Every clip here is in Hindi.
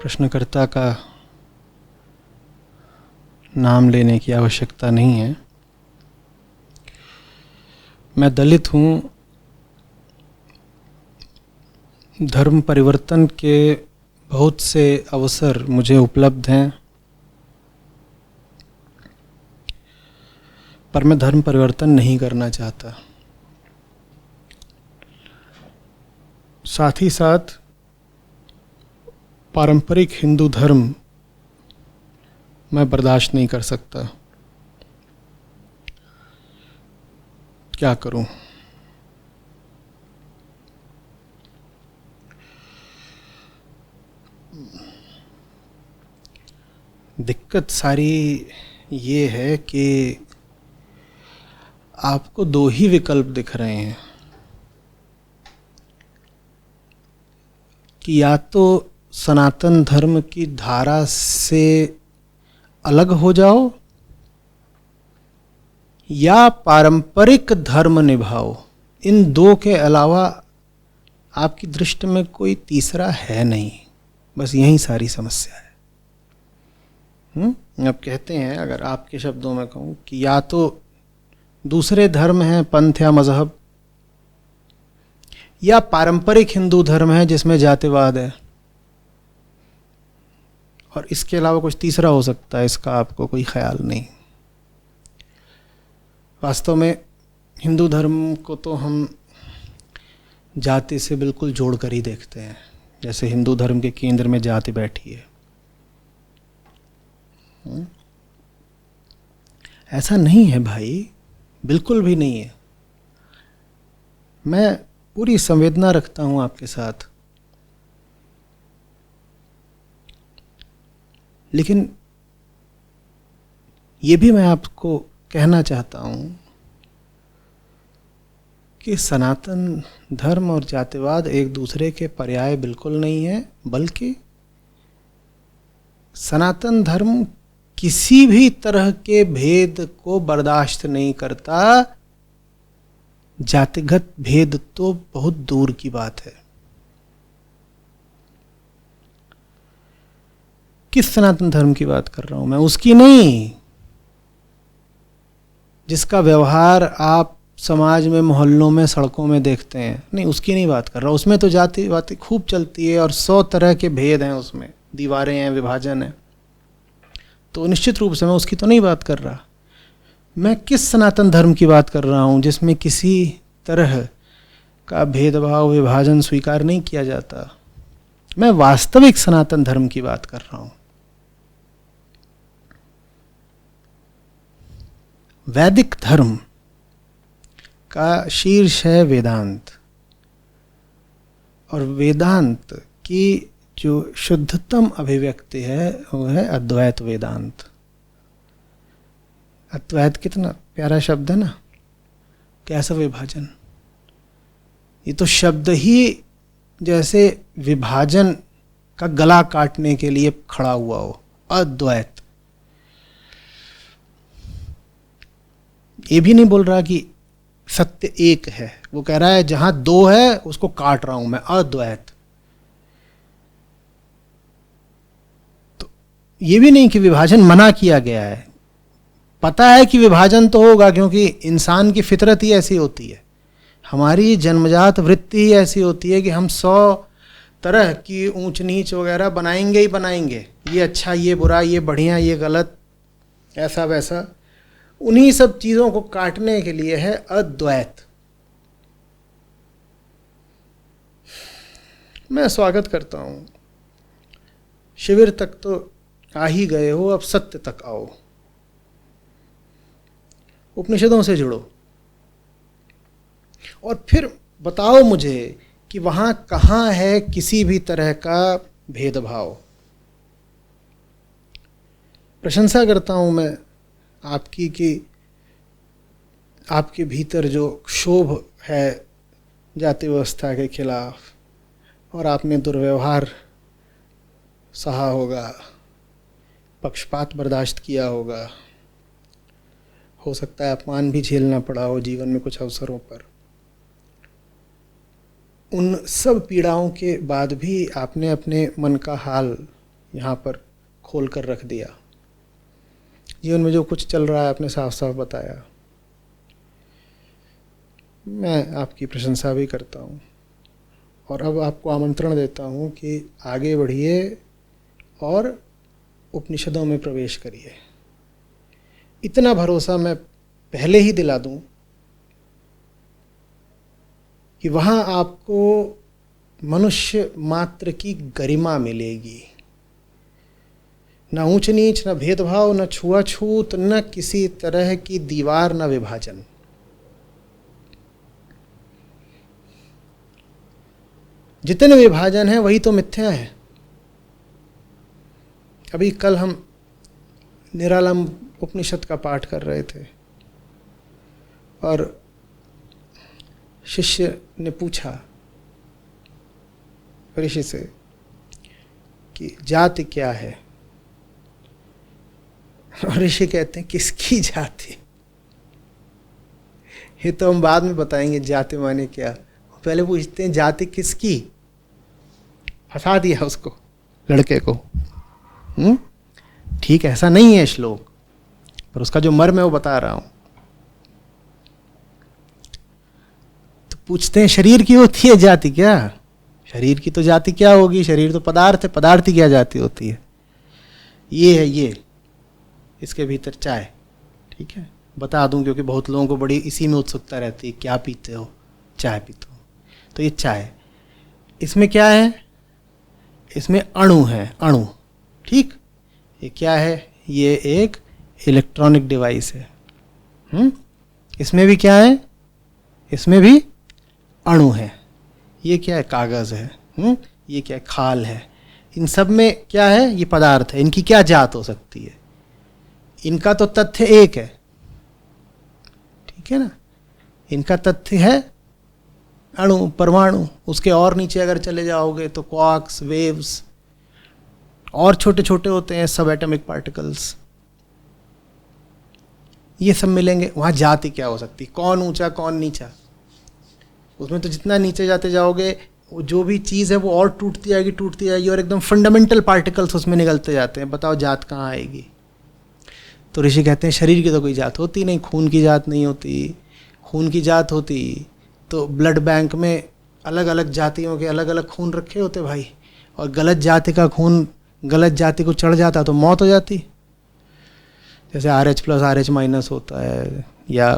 प्रश्नकर्ता का नाम लेने की आवश्यकता नहीं है। मैं दलित हूँ। धर्म परिवर्तन के बहुत से अवसर मुझे उपलब्ध हैं, पर मैं धर्म परिवर्तन नहीं करना चाहता। साथ ही साथ पारंपरिक हिंदू धर्म मैं बर्दाश्त नहीं कर सकता। क्या करूं? दिक्कत सारी ये है कि आपको दो ही विकल्प दिख रहे हैं कि या तो सनातन धर्म की धारा से अलग हो जाओ या पारंपरिक धर्म निभाओ। इन दो के अलावा आपकी दृष्टि में कोई तीसरा है नहीं। बस यही सारी समस्या है। अब कहते हैं, अगर आपके शब्दों में कहूँ कि या तो दूसरे धर्म हैं, पंथ या मजहब, या पारंपरिक हिंदू धर्म है जिसमें जातिवाद है, और इसके अलावा कुछ तीसरा हो सकता है, इसका आपको कोई ख्याल नहीं। वास्तव में हिंदू धर्म को तो हम जाति से बिल्कुल जोड़ कर ही देखते हैं, जैसे हिंदू धर्म के केंद्र में जाति बैठी है। ऐसा नहीं है भाई, बिल्कुल भी नहीं है। मैं पूरी संवेदना रखता हूं आपके साथ, लेकिन ये भी मैं आपको कहना चाहता हूं कि सनातन धर्म और जातिवाद एक दूसरे के पर्याय बिल्कुल नहीं है, बल्कि सनातन धर्म किसी भी तरह के भेद को बर्दाश्त नहीं करता। जातिगत भेद तो बहुत दूर की बात है। किस सनातन धर्म की बात कर रहा हूं मैं? उसकी नहीं जिसका व्यवहार आप समाज में, मोहल्लों में, सड़कों में देखते हैं। नहीं, उसकी नहीं बात कर रहा। उसमें तो जाति बातें खूब चलती है और 100 तरह के भेद हैं, उसमें दीवारें हैं, विभाजन है। तो निश्चित रूप से मैं उसकी तो नहीं बात कर रहा। मैं किस सनातन धर्म की बात कर रहा हूं जिसमें किसी तरह का भेदभाव, विभाजन स्वीकार नहीं किया जाता। मैं वास्तविक सनातन धर्म की बात कर रहा हूं। वैदिक धर्म का शीर्ष है वेदांत, और वेदांत की जो शुद्धतम अभिव्यक्ति है वो है अद्वैत वेदांत। अद्वैत कितना प्यारा शब्द है ना। कैसा विभाजन! ये तो शब्द ही जैसे विभाजन का गला काटने के लिए खड़ा हुआ हो। अद्वैत ये भी नहीं बोल रहा कि सत्य एक है, वो कह रहा है जहां दो है उसको काट रहा हूं मैं। अद्वैत तो ये भी नहीं कि विभाजन मना किया गया है। पता है कि विभाजन तो होगा, क्योंकि इंसान की फितरत ही ऐसी होती है, हमारी जन्मजात वृत्ति ही ऐसी होती है कि हम 100 तरह की ऊंच नीच वगैरह बनाएंगे ही बनाएंगे। ये अच्छा, ये बुरा, ये बढ़िया, ये गलत, ऐसा वैसा। उन्हीं सब चीजों को काटने के लिए है अद्वैत। मैं स्वागत करता हूं। शिविर तक तो आ ही गए हो, अब सत्य तक आओ। उपनिषदों से जुड़ो और फिर बताओ मुझे कि वहां कहां है किसी भी तरह का भेदभाव। प्रशंसा करता हूं मैं आपकी कि आपके भीतर जो क्षोभ है जाति व्यवस्था के खिलाफ, और आपने दुर्व्यवहार सहा होगा, पक्षपात बर्दाश्त किया होगा, हो सकता है अपमान भी झेलना पड़ा हो जीवन में कुछ अवसरों पर। उन सब पीड़ाओं के बाद भी आपने अपने मन का हाल यहाँ पर खोल कर रख दिया। जीवन में जो कुछ चल रहा है आपने साफ साफ बताया। मैं आपकी प्रशंसा भी करता हूँ और अब आपको आमंत्रण देता हूँ कि आगे बढ़िए और उपनिषदों में प्रवेश करिए। इतना भरोसा मैं पहले ही दिला दूं कि वहाँ आपको मनुष्य मात्र की गरिमा मिलेगी, न ऊंच नीच, न भेदभाव, न छुआछूत, न किसी तरह की दीवार, न विभाजन। जितने विभाजन है वही तो मिथ्या है। अभी कल हम निरालम उपनिषद का पाठ कर रहे थे और शिष्य ने पूछा ऋषि से कि जाति क्या है, और ऋषि कहते हैं किसकी जाति। ये तो हम बाद में बताएंगे जाति माने क्या। पहले पूछते हैं जाति किसकी। फंसा दिया उसको, लड़के को। ठीक है, ऐसा नहीं है श्लोक, पर उसका जो मर्म है वो बता रहा हूं। तो पूछते हैं शरीर की होती है जाति क्या। शरीर की तो जाति क्या होगी, शरीर तो पदार्थ है, पदार्थ की क्या जाति होती है। ये है ये, इसके भीतर चाय। ठीक है, बता दूं क्योंकि बहुत लोगों को बड़ी इसी में उत्सुकता रहती है, क्या पीते हो, चाय पीते हो। तो ये चाय, इसमें क्या है, इसमें अणु है, अणु। ठीक, ये क्या है, ये एक इलेक्ट्रॉनिक डिवाइस है। इसमें भी क्या है, इसमें भी अणु है। ये क्या है, कागज है। ये क्या है, खाल है। इन सब में क्या है, ये पदार्थ है। इनकी क्या जात हो सकती है, इनका तो तथ्य एक है। ठीक है ना, इनका तथ्य है अणु, परमाणु। उसके और नीचे अगर चले जाओगे तो क्वार्क्स, वेव्स, और छोटे छोटे होते हैं सब एटॉमिक पार्टिकल्स, ये सब मिलेंगे। वहां जाति क्या हो सकती, कौन ऊंचा कौन नीचा। उसमें तो जितना नीचे जाते जाओगे जो भी चीज़ है वो और टूटती जाएगी और एकदम फंडामेंटल पार्टिकल्स उसमें निकलते जाते हैं। बताओ जात कहाँ आएगी। तो ऋषि कहते हैं शरीर की तो कोई जात होती नहीं, खून की जात नहीं होती। खून की जात होती तो ब्लड बैंक में अलग अलग जातियों के अलग अलग खून रखे होते भाई, और गलत जाति का खून गलत जाति को चढ़ जाता तो मौत हो जाती। जैसे RH+ RH- होता है, या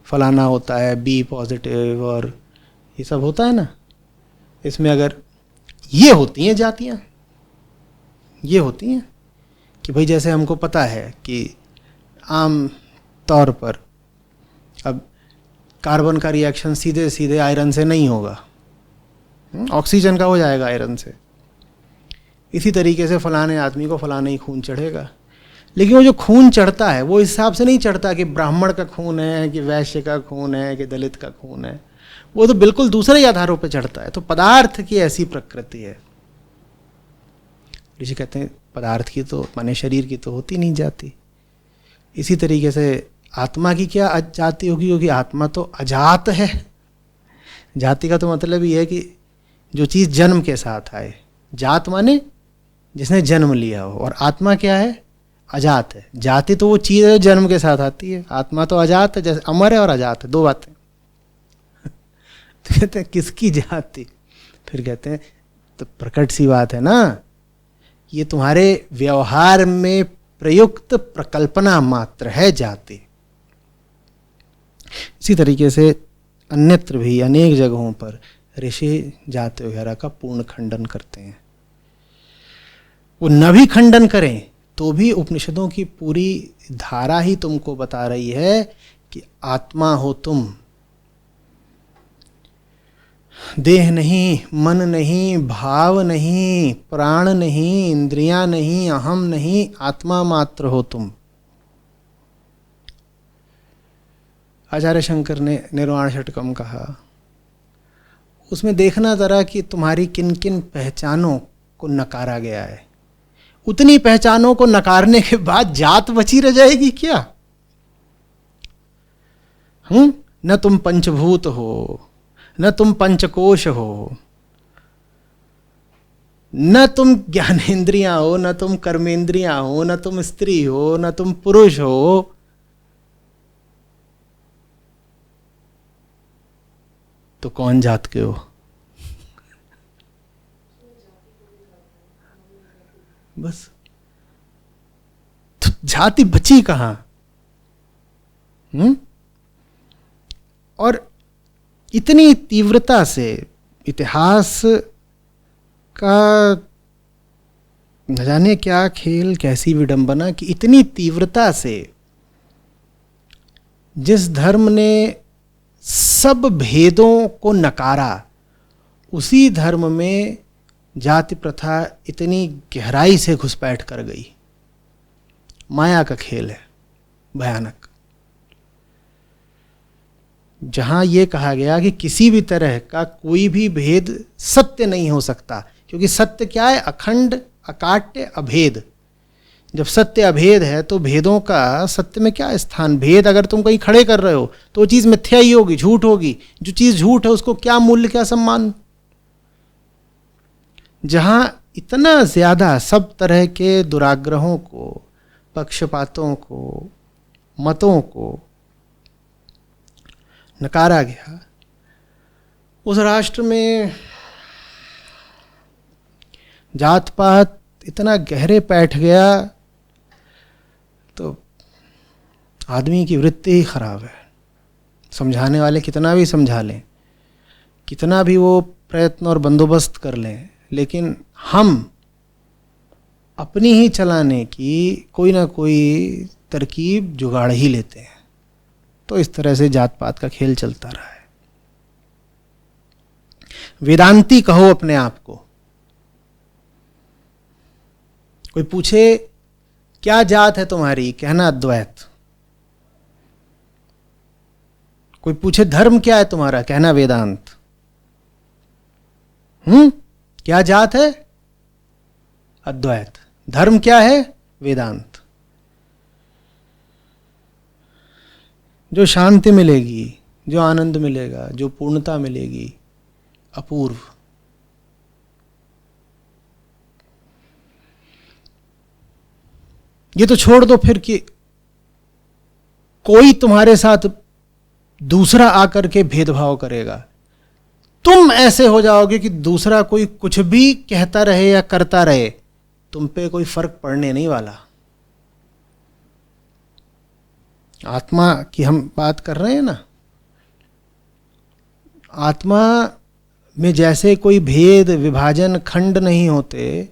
फलाना होता है B+, और ये सब होता है ना। इसमें अगर ये होती हैं जातियाँ, ये होती हैं कि भाई जैसे हमको पता है कि आम तौर पर अब कार्बन का रिएक्शन सीधे सीधे आयरन से नहीं होगा, ऑक्सीजन का हो जाएगा आयरन से। इसी तरीके से फलाने आदमी को फलाने ही खून चढ़ेगा। लेकिन वो जो खून चढ़ता है वो इस हिसाब से नहीं चढ़ता कि ब्राह्मण का खून है, कि वैश्य का खून है, कि दलित का खून है। वो तो बिल्कुल दूसरे ही आधारों पर चढ़ता है। तो पदार्थ की ऐसी प्रकृति है। ऋषि कहते हैं पदार्थ की तो माने शरीर की तो होती नहीं जाती। इसी तरीके से आत्मा की क्या जाति होगी, क्योंकि आत्मा तो अजात है। जाति का तो मतलब ये है कि जो चीज़ जन्म के साथ आए। जात माने जिसने जन्म लिया हो, और आत्मा क्या है, अजात है। जाति तो वो चीज़ है जन्म के साथ आती है, आत्मा तो अजात है। जैसे अमर है और अजात है, दो बातें। तो कहते हैं किसकी जाति, फिर कहते हैं तो प्रकट सी बात है ना, ये तुम्हारे व्यवहार में प्रयुक्त प्रकल्पना मात्र है जाति। इसी तरीके से अन्यत्र भी अनेक जगहों पर ऋषि जाति वगैरह का पूर्ण खंडन करते हैं। वो न भी खंडन करें तो भी उपनिषदों की पूरी धारा ही तुमको बता रही है कि आत्मा हो तुम, देह नहीं, मन नहीं, भाव नहीं, प्राण नहीं, इंद्रियां नहीं, अहम नहीं, आत्मा मात्र हो तुम। आचार्य शंकर ने निर्वाण षटकम कहा, उसमें देखना जरा कि तुम्हारी किन किन पहचानों को नकारा गया है। उतनी पहचानों को नकारने के बाद जात बची रह जाएगी क्या? न तुम पंचभूत हो, न तुम पंचकोश हो, न तुम ज्ञानेंद्रियां हो, न तुम कर्मेंद्रियां हो, न तुम स्त्री हो, न तुम पुरुष हो, तो कौन जात के हो? बस, तो जाति बची कहां? और इतनी तीव्रता से इतिहास का न जाने क्या खेल, कैसी विडंबना कि इतनी तीव्रता से जिस धर्म ने सब भेदों को नकारा, उसी धर्म में जाति प्रथा इतनी गहराई से घुसपैठ कर गई। माया का खेल है भयानक। जहां यह कहा गया कि किसी भी तरह का कोई भी भेद सत्य नहीं हो सकता, क्योंकि सत्य क्या है? अखंड, अकाट्य, अभेद। जब सत्य अभेद है तो भेदों का सत्य में क्या स्थान? भेद अगर तुम कहीं खड़े कर रहे हो तो वो चीज मिथ्या ही होगी, झूठ होगी। जो चीज झूठ है उसको क्या मूल्य, क्या सम्मान? जहां इतना ज्यादा सब तरह के दुराग्रहों को, पक्षपातों को, मतों को नकारा गया, उस राष्ट्र में जात पात इतना गहरे बैठ गया तो आदमी की वृत्ति ही खराब है। समझाने वाले कितना भी समझा लें, कितना भी वो प्रयत्न और बंदोबस्त कर लें, लेकिन हम अपनी ही चलाने की कोई ना कोई तरकीब जुगाड़ ही लेते हैं। तो इस तरह से जात पात का खेल चलता रहा है। वेदांती कहो अपने आप को। कोई पूछे क्या जात है तुम्हारी, कहना अद्वैत। कोई पूछे धर्म क्या है तुम्हारा, कहना वेदांत। क्या जात है? अद्वैत। धर्म क्या है? वेदांत। जो शांति मिलेगी, जो आनंद मिलेगा, जो पूर्णता मिलेगी, अपूर्व। ये तो छोड़ दो फिर कि कोई तुम्हारे साथ दूसरा आकर के भेदभाव करेगा। तुम ऐसे हो जाओगे कि दूसरा कोई कुछ भी कहता रहे या करता रहे, तुम पे कोई फर्क पड़ने नहीं वाला। आत्मा की हम बात कर रहे हैं ना, आत्मा में जैसे कोई भेद, विभाजन, खंड नहीं होते,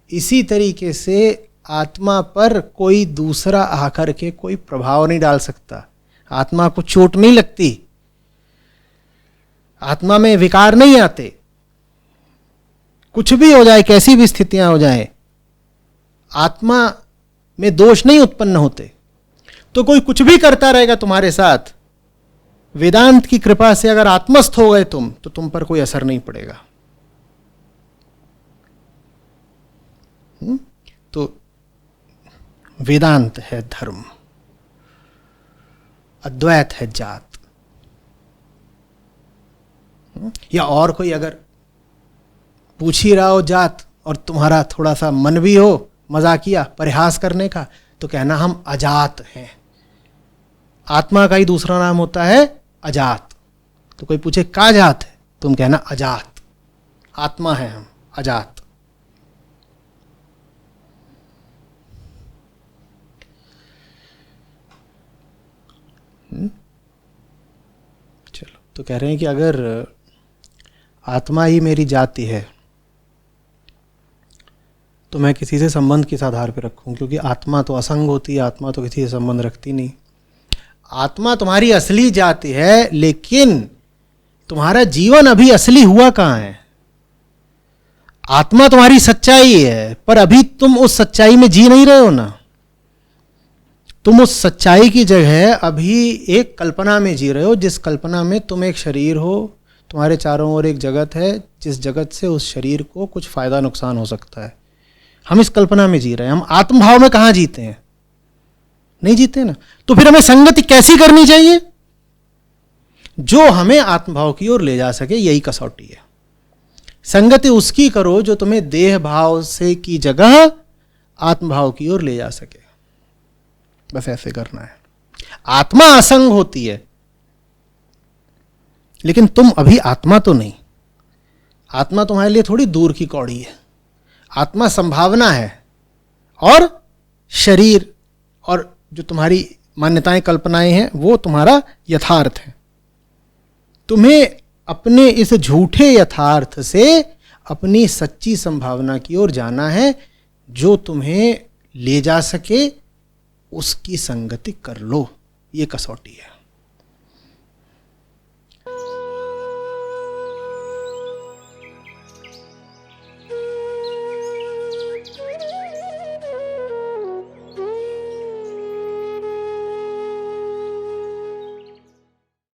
इसी तरीके से आत्मा पर कोई दूसरा आकर के कोई प्रभाव नहीं डाल सकता। आत्मा को चोट नहीं लगती, आत्मा में विकार नहीं आते। कुछ भी हो जाए, कैसी भी स्थितियां हो जाए, आत्मा में दोष नहीं उत्पन्न होते। तो कोई कुछ भी करता रहेगा तुम्हारे साथ, वेदांत की कृपा से अगर आत्मस्थ हो गए तुम, तो तुम पर कोई असर नहीं पड़ेगा। तो वेदांत है धर्म, अद्वैत है जात। या और कोई अगर पूछ ही रहा हो जात और तुम्हारा थोड़ा सा मन भी हो मजाकिया परिहास करने का, तो कहना हम अजात हैं। आत्मा का ही दूसरा नाम होता है अजात। तो कोई पूछे का जात है, तुम कहना अजात। आत्मा है हम, अजात। चलो, तो कह रहे हैं कि अगर आत्मा ही मेरी जाति है तो मैं किसी से संबंध किस आधार पर रखूं? क्योंकि आत्मा तो असंग होती है, आत्मा तो किसी से संबंध रखती नहीं। आत्मा तुम्हारी असली जाति है, लेकिन तुम्हारा जीवन अभी असली हुआ कहां है? आत्मा तुम्हारी सच्चाई है, पर अभी तुम उस सच्चाई में जी नहीं रहे हो ना। तुम उस सच्चाई की जगह अभी एक कल्पना में जी रहे हो, जिस कल्पना में तुम एक शरीर हो, तुम्हारे चारों ओर एक जगत है, जिस जगत से उस शरीर को कुछ फायदा नुकसान हो सकता है। हम इस कल्पना में जी रहे हैं। हम आत्मभाव में कहां जीते हैं? नहीं जीते ना। तो फिर हमें संगति कैसी करनी चाहिए? जो हमें आत्मभाव की ओर ले जा सके, यही कसौटी है। संगति उसकी करो जो तुम्हें देह भाव से की जगह आत्म भाव की ओर ले जा सके। बस ऐसे करना है। आत्मा असंग होती है, लेकिन तुम अभी आत्मा तो नहीं। आत्मा तुम्हारे लिए थोड़ी दूर की कौड़ी है। आत्मा संभावना है, और शरीर और जो तुम्हारी मान्यताएं कल्पनाएं हैं वो तुम्हारा यथार्थ है। तुम्हें अपने इस झूठे यथार्थ से अपनी सच्ची संभावना की ओर जाना है। जो तुम्हें ले जा सके उसकी संगति कर लो, ये कसौटी है।